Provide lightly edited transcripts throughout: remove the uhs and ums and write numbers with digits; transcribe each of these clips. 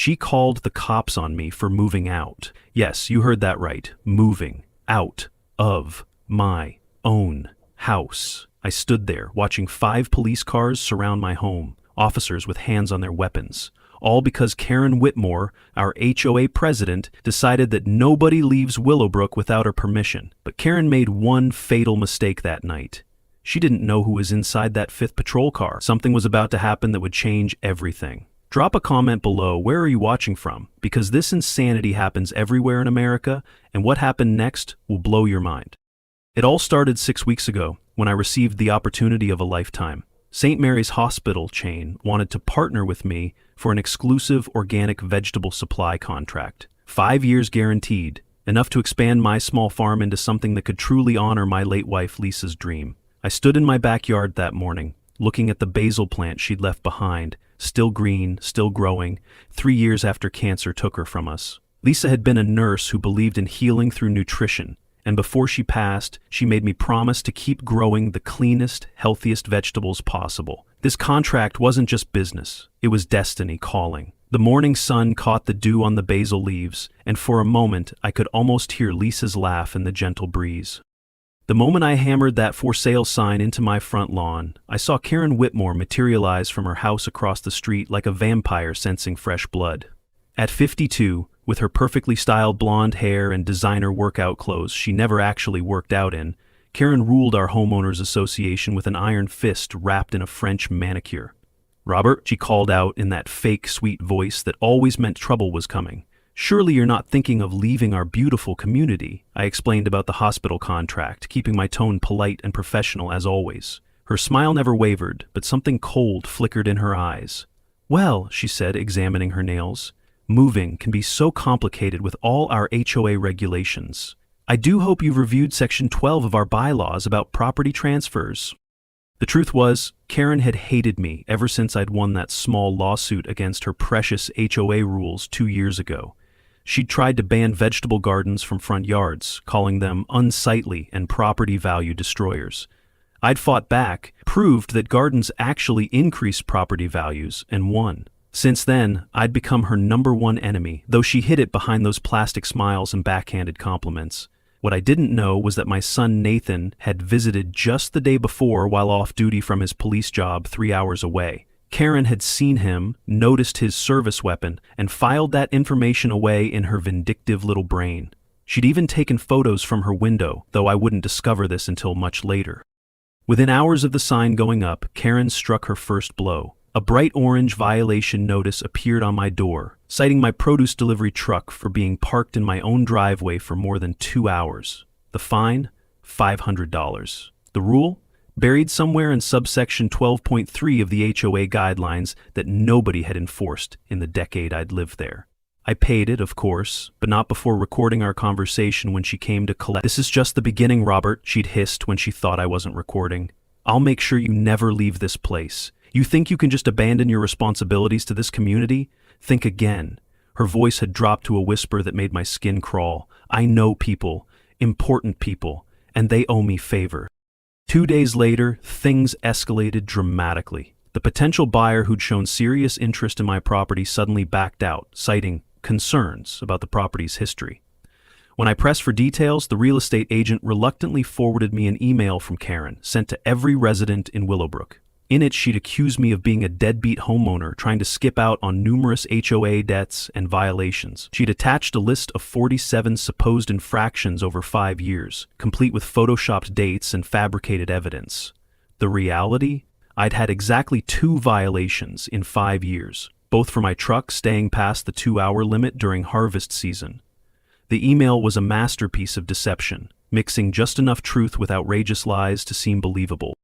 She called the cops on me for moving out. Yes, you heard that right. Moving out of my own house. I stood there, watching 5 police cars surround my home, officers with hands on their weapons. All because Karen Whitmore, our HOA president, decided that nobody leaves Willowbrook without her permission. But Karen made one fatal mistake that night. She didn't know who was inside that 5th patrol car. Something was about to happen that would change everything. Drop a comment below, where are you watching from? Because this insanity happens everywhere in America, and what happened next will blow your mind. It all started 6 weeks ago, when I received the opportunity of a lifetime. St. Mary's Hospital chain wanted to partner with me for an exclusive organic vegetable supply contract. 5 years guaranteed, enough to expand my small farm into something that could truly honor my late wife Lisa's dream. I stood in my backyard that morning, looking at the basil plant she'd left behind, still green, still growing, 3 years after cancer took her from us. Lisa had been a nurse who believed in healing through nutrition, and before she passed, she made me promise to keep growing the cleanest, healthiest vegetables possible. This contract wasn't just business, it was destiny calling. The morning sun caught the dew on the basil leaves, and for a moment I could almost hear Lisa's laugh in the gentle breeze. The moment I hammered that for sale sign into my front lawn, I saw Karen Whitmore materialize from her house across the street like a vampire sensing fresh blood. At 52, with her perfectly styled blonde hair and designer workout clothes she never actually worked out in, Karen ruled our homeowners association with an iron fist wrapped in a French manicure. "Robert," she called out in that fake sweet voice that always meant trouble was coming. "Surely you're not thinking of leaving our beautiful community." I explained about the hospital contract, keeping my tone polite and professional as always. Her smile never wavered, but something cold flickered in her eyes. "Well," she said, examining her nails, "moving can be so complicated with all our HOA regulations. I do hope you've reviewed Section 12 of our bylaws about property transfers." The truth was, Karen had hated me ever since I'd won that small lawsuit against her precious HOA rules 2 years ago. She'd tried to ban vegetable gardens from front yards, calling them unsightly and property value destroyers. I'd fought back, proved that gardens actually increase property values, and won. Since then, I'd become her #1 enemy, though she hid it behind those plastic smiles and backhanded compliments. What I didn't know was that my son Nathan had visited just the day before while off duty from his police job 3 hours away. Karen had seen him, noticed his service weapon, and filed that information away in her vindictive little brain. She'd even taken photos from her window, though I wouldn't discover this until much later. Within hours of the sign going up, Karen struck her first blow. A bright orange violation notice appeared on my door, citing my produce delivery truck for being parked in my own driveway for more than 2 hours. The fine? $500. The rule? Buried somewhere in subsection 12.3 of the HOA guidelines that nobody had enforced in the decade I'd lived there. I paid it, of course, but not before recording our conversation when she came to collect. "This is just the beginning, Robert," she'd hissed when she thought I wasn't recording. "I'll make sure you never leave this place. You think you can just abandon your responsibilities to this community? Think again." Her voice had dropped to a whisper that made my skin crawl. "I know people, important people, and they owe me favor." 2 days later, things escalated dramatically. The potential buyer who'd shown serious interest in my property suddenly backed out, citing concerns about the property's history. When I pressed for details, the real estate agent reluctantly forwarded me an email from Karen, sent to every resident in Willowbrook. In it, she'd accused me of being a deadbeat homeowner trying to skip out on numerous HOA debts and violations. She'd attached a list of 47 supposed infractions over 5 years, complete with photoshopped dates and fabricated evidence. The reality? I'd had exactly 2 violations in 5 years, both for my truck staying past the 2-hour limit during harvest season. The email was a masterpiece of deception, mixing just enough truth with outrageous lies to seem believable.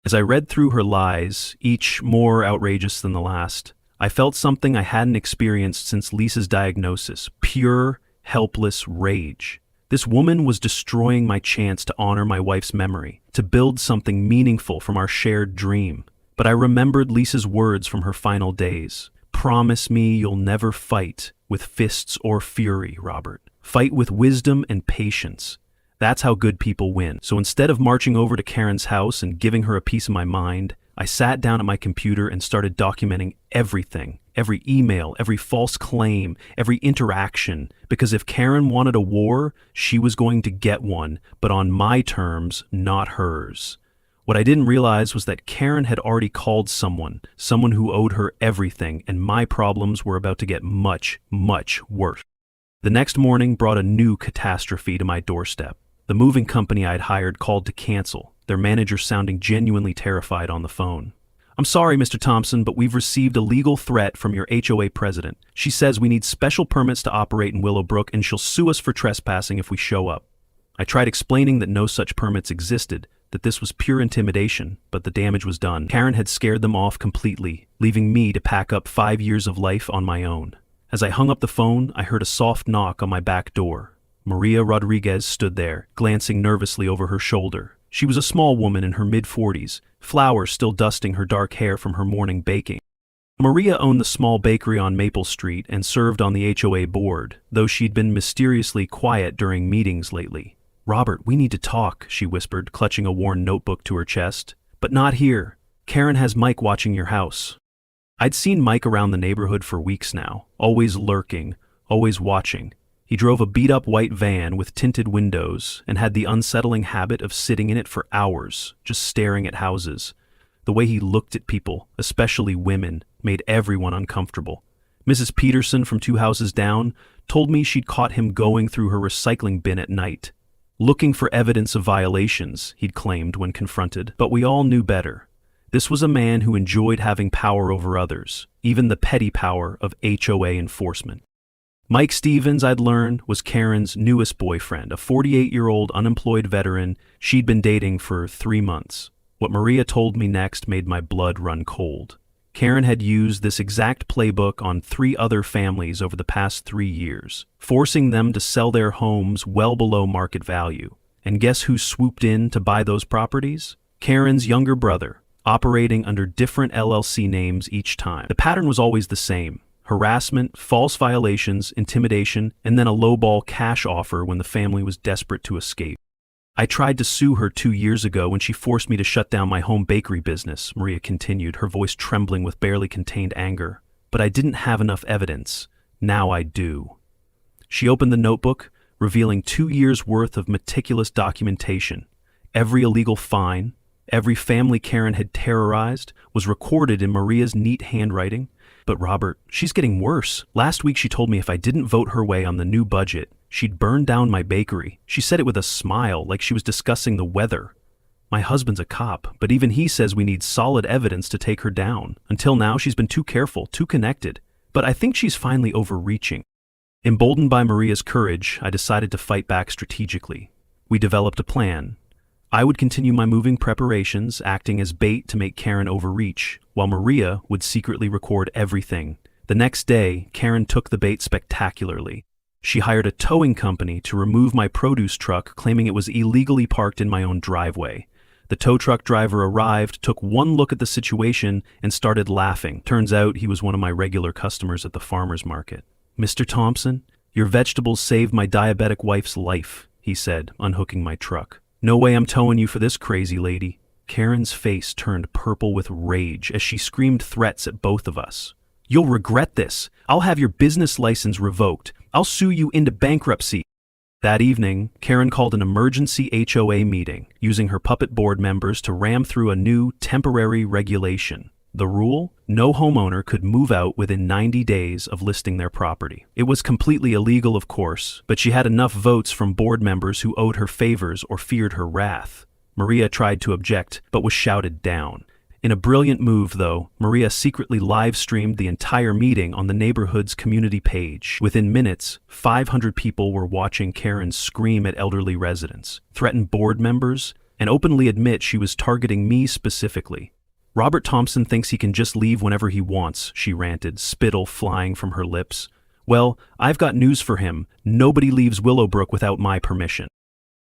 As I read through her lies, each more outrageous than the last, I felt something I hadn't experienced since Lisa's diagnosis: pure, helpless rage. This woman was destroying my chance to honor my wife's memory, to build something meaningful from our shared dream. But I remembered Lisa's words from her final days. "Promise me you'll never fight with fists or fury, Robert. Fight with wisdom and patience. That's how good people win." So instead of marching over to Karen's house and giving her a piece of my mind, I sat down at my computer and started documenting everything, every email, every false claim, every interaction, because if Karen wanted a war, she was going to get one, but on my terms, not hers. What I didn't realize was that Karen had already called someone who owed her everything, and my problems were about to get much, much worse. The next morning brought a new catastrophe to my doorstep. The moving company I'd hired called to cancel, their manager sounding genuinely terrified on the phone. "I'm sorry, Mr. Thompson, but we've received a legal threat from your HOA president. She says we need special permits to operate in Willowbrook and she'll sue us for trespassing if we show up." I tried explaining that no such permits existed, that this was pure intimidation, but the damage was done. Karen had scared them off completely, leaving me to pack up 5 years of life on my own. As I hung up the phone, I heard a soft knock on my back door. Maria Rodriguez stood there, glancing nervously over her shoulder. She was a small woman in her mid-40s, flowers still dusting her dark hair from her morning baking. Maria owned the small bakery on Maple Street and served on the HOA board, though she'd been mysteriously quiet during meetings lately. "Robert, we need to talk," she whispered, clutching a worn notebook to her chest. "But not here. Karen has Mike watching your house." I'd seen Mike around the neighborhood for weeks now, always lurking, always watching. He drove a beat-up white van with tinted windows and had the unsettling habit of sitting in it for hours, just staring at houses. The way he looked at people, especially women, made everyone uncomfortable. Mrs. Peterson from 2 houses down told me she'd caught him going through her recycling bin at night, looking for evidence of violations, he'd claimed when confronted, but we all knew better. This was a man who enjoyed having power over others, even the petty power of HOA enforcement. Mike Stevens, I'd learned, was Karen's newest boyfriend, a 48-year-old unemployed veteran she'd been dating for 3 months. What Maria told me next made my blood run cold. Karen had used this exact playbook on 3 other families over the past 3 years, forcing them to sell their homes well below market value. And guess who swooped in to buy those properties? Karen's younger brother, operating under different LLC names each time. The pattern was always the same: harassment, false violations, intimidation, and then a lowball cash offer when the family was desperate to escape. "I tried to sue her 2 years ago when she forced me to shut down my home bakery business," Maria continued, her voice trembling with barely contained anger. "But I didn't have enough evidence. Now I do." She opened the notebook, revealing 2 years' worth of meticulous documentation. Every illegal fine, every family Karen had terrorized, was recorded in Maria's neat handwriting. "But Robert, she's getting worse. Last week she told me if I didn't vote her way on the new budget, she'd burn down my bakery." She said it with a smile, like she was discussing the weather. "My husband's a cop, but even he says we need solid evidence to take her down. Until now, she's been too careful, too connected. But I think she's finally overreaching." Emboldened by Maria's courage, I decided to fight back strategically. We developed a plan. I would continue my moving preparations, acting as bait to make Karen overreach, while Maria would secretly record everything. The next day, Karen took the bait spectacularly. She hired a towing company to remove my produce truck, claiming it was illegally parked in my own driveway. The tow truck driver arrived, took one look at the situation, and started laughing. Turns out he was one of my regular customers at the farmer's market. "Mr. Thompson, your vegetables saved my diabetic wife's life," he said, unhooking my truck. "No way I'm towing you for this crazy lady." Karen's face turned purple with rage as she screamed threats at both of us. "You'll regret this. I'll have your business license revoked. I'll sue you into bankruptcy." That evening, Karen called an emergency HOA meeting, using her puppet board members to ram through a new temporary regulation. The rule: no homeowner could move out within 90 days of listing their property. It was completely illegal, of course, but she had enough votes from board members who owed her favors or feared her wrath. Maria tried to object, but was shouted down. In a brilliant move, though, Maria secretly live-streamed the entire meeting on the neighborhood's community page. Within minutes, 500 people were watching Karen scream at elderly residents, threaten board members, and openly admit she was targeting me specifically. "Robert Thompson thinks he can just leave whenever he wants," she ranted, spittle flying from her lips. "Well, I've got news for him. Nobody leaves Willowbrook without my permission."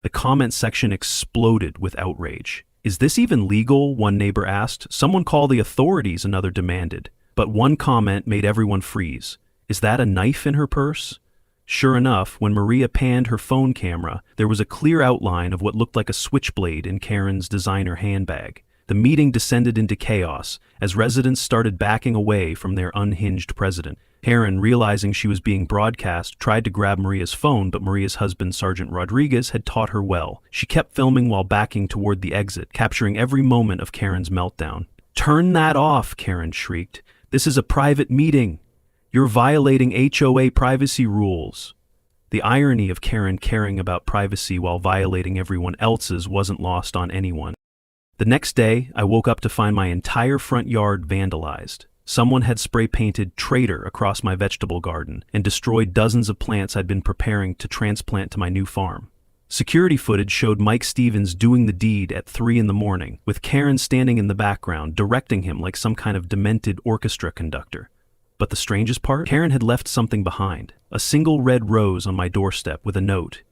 The comment section exploded with outrage. "Is this even legal?" one neighbor asked. "Someone call the authorities," another demanded. But one comment made everyone freeze. "Is that a knife in her purse?" Sure enough, when Maria panned her phone camera, there was a clear outline of what looked like a switchblade in Karen's designer handbag. The meeting descended into chaos as residents started backing away from their unhinged president. Karen, realizing she was being broadcast, tried to grab Maria's phone, but Maria's husband, Sergeant Rodriguez, had taught her well. She kept filming while backing toward the exit, capturing every moment of Karen's meltdown. "Turn that off," Karen shrieked. "This is a private meeting. You're violating HOA privacy rules." The irony of Karen caring about privacy while violating everyone else's wasn't lost on anyone. The next day, I woke up to find my entire front yard vandalized. Someone had spray-painted "traitor" across my vegetable garden and destroyed dozens of plants I'd been preparing to transplant to my new farm. Security footage showed Mike Stevens doing the deed at 3 in the morning, with Karen standing in the background, directing him like some kind of demented orchestra conductor. But the strangest part? Karen had left something behind. A single red rose on my doorstep with a note.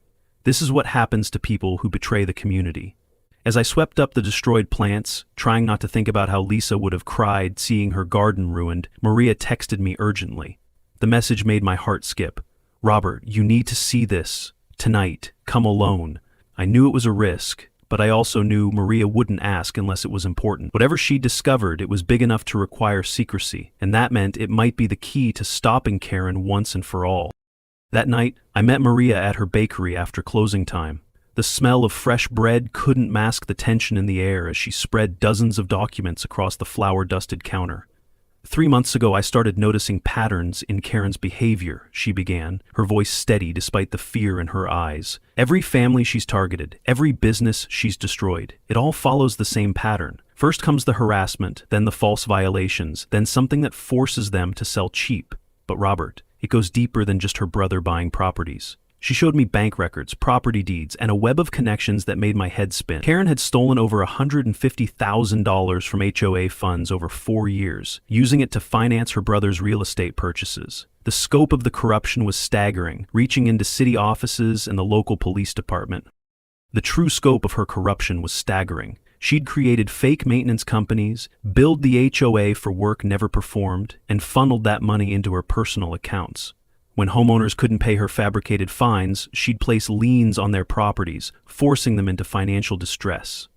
"This is what happens to people who betray the community." As I swept up the destroyed plants, trying not to think about how Lisa would have cried seeing her garden ruined, Maria texted me urgently. The message made my heart skip. "Robert, you need to see this. Tonight. Come alone." I knew it was a risk, but I also knew Maria wouldn't ask unless it was important. Whatever she discovered, it was big enough to require secrecy, and that meant it might be the key to stopping Karen once and for all. That night, I met Maria at her bakery after closing time. The smell of fresh bread couldn't mask the tension in the air as she spread dozens of documents across the flour-dusted counter. 3 months ago, I started noticing patterns in Karen's behavior, she began, her voice steady despite the fear in her eyes. "Every family she's targeted, every business she's destroyed, it all follows the same pattern. First comes the harassment, then the false violations, then something that forces them to sell cheap. But Robert, it goes deeper than just her brother buying properties." She showed me bank records, property deeds, and a web of connections that made my head spin. Karen had stolen over $150,000 from HOA funds over 4 years, using it to finance her brother's real estate purchases. The scope of the corruption was staggering, reaching into city offices and the local police department. The true scope of her corruption was staggering. She'd created fake maintenance companies, billed the HOA for work never performed, and funneled that money into her personal accounts. When homeowners couldn't pay her fabricated fines, she'd place liens on their properties, forcing them into financial distress.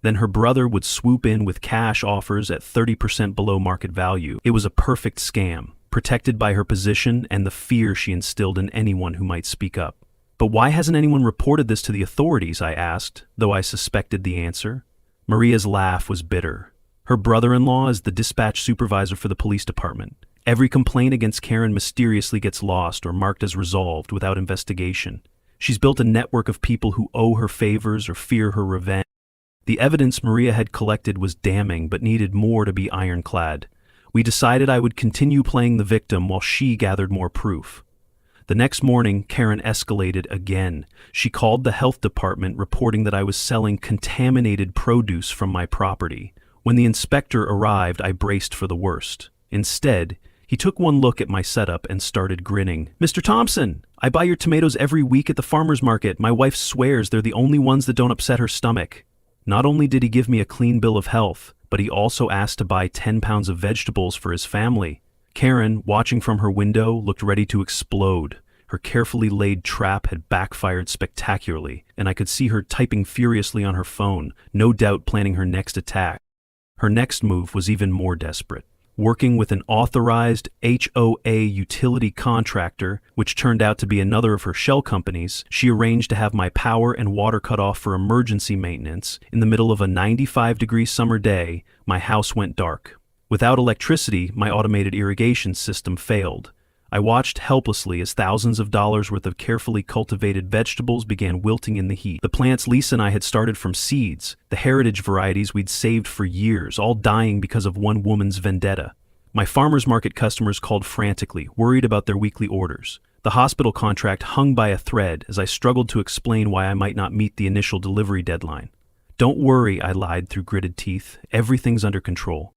Then her brother would swoop in with cash offers at 30% below market value. It was a perfect scam, protected by her position and the fear she instilled in anyone who might speak up. "But why hasn't anyone reported this to the authorities?" I asked, though I suspected the answer. Maria's laugh was bitter. Her brother-in-law is the dispatch supervisor for the police department. Every complaint against Karen mysteriously gets lost or marked as resolved without investigation. She's built a network of people who owe her favors or fear her revenge. The evidence Maria had collected was damning but needed more to be ironclad. We decided I would continue playing the victim while she gathered more proof. The next morning, Karen escalated again. She called the health department reporting that I was selling contaminated produce from my property. When the inspector arrived, I braced for the worst. Instead, he took one look at my setup and started grinning. "Mr. Thompson, I buy your tomatoes every week at the farmer's market. My wife swears they're the only ones that don't upset her stomach." Not only did he give me a clean bill of health, but he also asked to buy 10 pounds of vegetables for his family. Karen, watching from her window, looked ready to explode. Her carefully laid trap had backfired spectacularly, and I could see her typing furiously on her phone, no doubt planning her next attack. Her next move was even more desperate. Working with an authorized HOA utility contractor, which turned out to be another of her shell companies, she arranged to have my power and water cut off for emergency maintenance. In the middle of a 95-degree summer day, my house went dark. Without electricity, my automated irrigation system failed. I watched helplessly as thousands of dollars worth of carefully cultivated vegetables began wilting in the heat. The plants Lisa and I had started from seeds, the heritage varieties we'd saved for years, all dying because of one woman's vendetta. My farmer's market customers called frantically, worried about their weekly orders. The hospital contract hung by a thread as I struggled to explain why I might not meet the initial delivery deadline. "Don't worry," I lied through gritted teeth. "Everything's under control."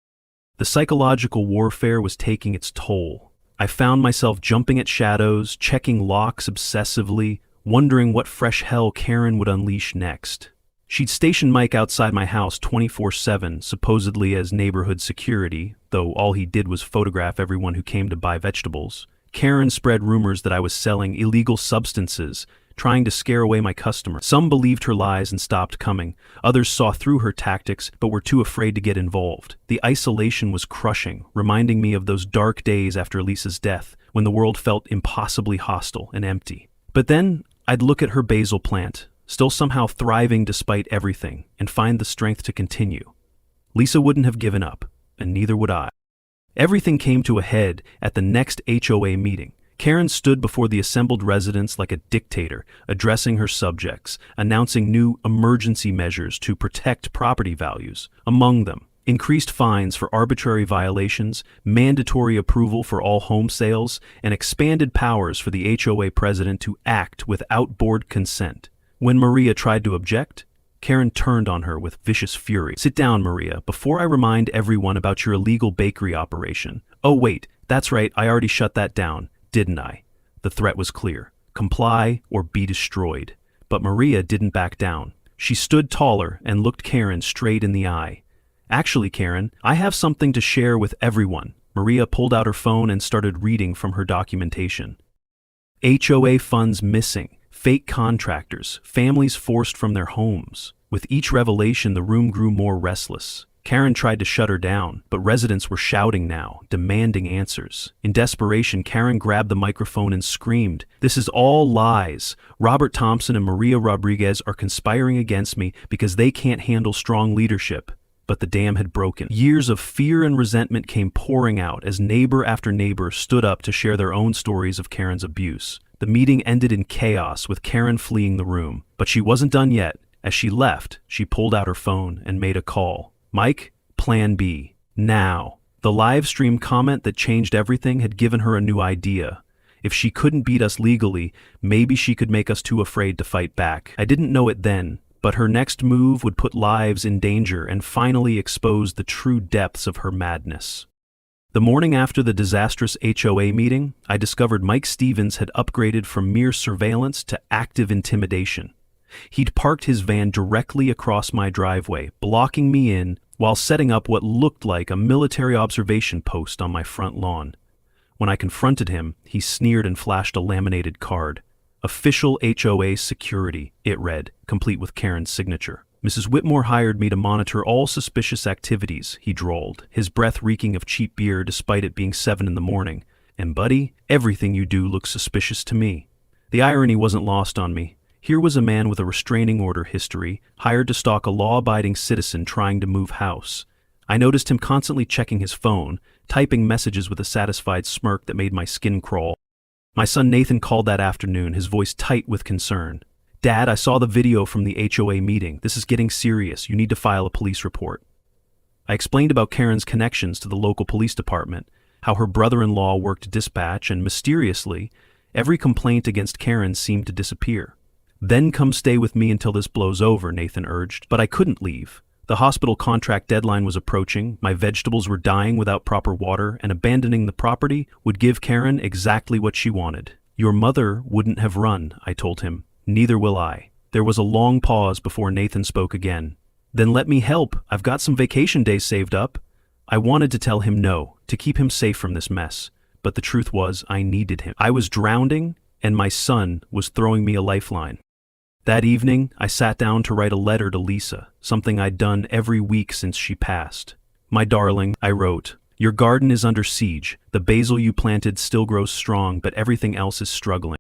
The psychological warfare was taking its toll. I found myself jumping at shadows, checking locks obsessively, wondering what fresh hell Karen would unleash next. She'd stationed Mike outside my house 24/7, supposedly as neighborhood security, though all he did was photograph everyone who came to buy vegetables. Karen spread rumors that I was selling illegal substances, trying to scare away my customer. Some believed her lies and stopped coming. Others saw through her tactics but were too afraid to get involved. The isolation was crushing, reminding me of those dark days after Lisa's death, when the world felt impossibly hostile and empty. But then I'd look at her basil plant, still somehow thriving despite everything, and find the strength to continue. Lisa wouldn't have given up, and neither would I. Everything came to a head at the next HOA meeting. Karen stood before the assembled residents like a dictator, addressing her subjects, announcing new emergency measures to protect property values. Among them, increased fines for arbitrary violations, mandatory approval for all home sales, and expanded powers for the HOA president to act without board consent. When Maria tried to object, Karen turned on her with vicious fury. "Sit down, Maria, before I remind everyone about your illegal bakery operation." "Oh wait, that's right, I already shut that down, didn't I?" The threat was clear. Comply or be destroyed. But Maria didn't back down. She stood taller and looked Karen straight in the eye. "Actually, Karen, I have something to share with everyone." Maria pulled out her phone and started reading from her documentation. HOA funds missing, fake contractors, families forced from their homes. With each revelation, the room grew more restless. Karen tried to shut her down, but residents were shouting now, demanding answers. In desperation, Karen grabbed the microphone and screamed, "This is all lies. Robert Thompson and Maria Rodriguez are conspiring against me because they can't handle strong leadership." But the dam had broken. Years of fear and resentment came pouring out as neighbor after neighbor stood up to share their own stories of Karen's abuse. The meeting ended in chaos with Karen fleeing the room. But she wasn't done yet. As she left, she pulled out her phone and made a call. "Mike, Plan B. Now." The live stream comment that changed everything had given her a new idea. If she couldn't beat us legally, maybe she could make us too afraid to fight back. I didn't know it then, but her next move would put lives in danger and finally expose the true depths of her madness. The morning after the disastrous HOA meeting, I discovered Mike Stevens had upgraded from mere surveillance to active intimidation. He'd parked his van directly across my driveway, blocking me in while setting up what looked like a military observation post on my front lawn. When I confronted him, he sneered and flashed a laminated card. "Official HOA security," it read, complete with Karen's signature. "Mrs. Whitmore hired me to monitor all suspicious activities," he drawled, his breath reeking of cheap beer despite it being 7 in the morning. "And buddy, everything you do looks suspicious to me." The irony wasn't lost on me. Here was a man with a restraining order history, hired to stalk a law-abiding citizen trying to move house. I noticed him constantly checking his phone, typing messages with a satisfied smirk that made my skin crawl. My son Nathan called that afternoon, his voice tight with concern. "Dad, I saw the video from the HOA meeting. This is getting serious. You need to file a police report." I explained about Karen's connections to the local police department, how her brother-in-law worked dispatch, and mysteriously, every complaint against Karen seemed to disappear. "Then come stay with me until this blows over," Nathan urged, but I couldn't leave. The hospital contract deadline was approaching, my vegetables were dying without proper water, and abandoning the property would give Karen exactly what she wanted. "Your mother wouldn't have run," I told him. "Neither will I." There was a long pause before Nathan spoke again. "Then let me help. I've got some vacation days saved up." I wanted to tell him no, to keep him safe from this mess, but the truth was I needed him. I was drowning, and my son was throwing me a lifeline. That evening, I sat down to write a letter to Lisa, something I'd done every week since she passed. "My darling," I wrote, "your garden is under siege. The basil you planted still grows strong, but everything else is struggling.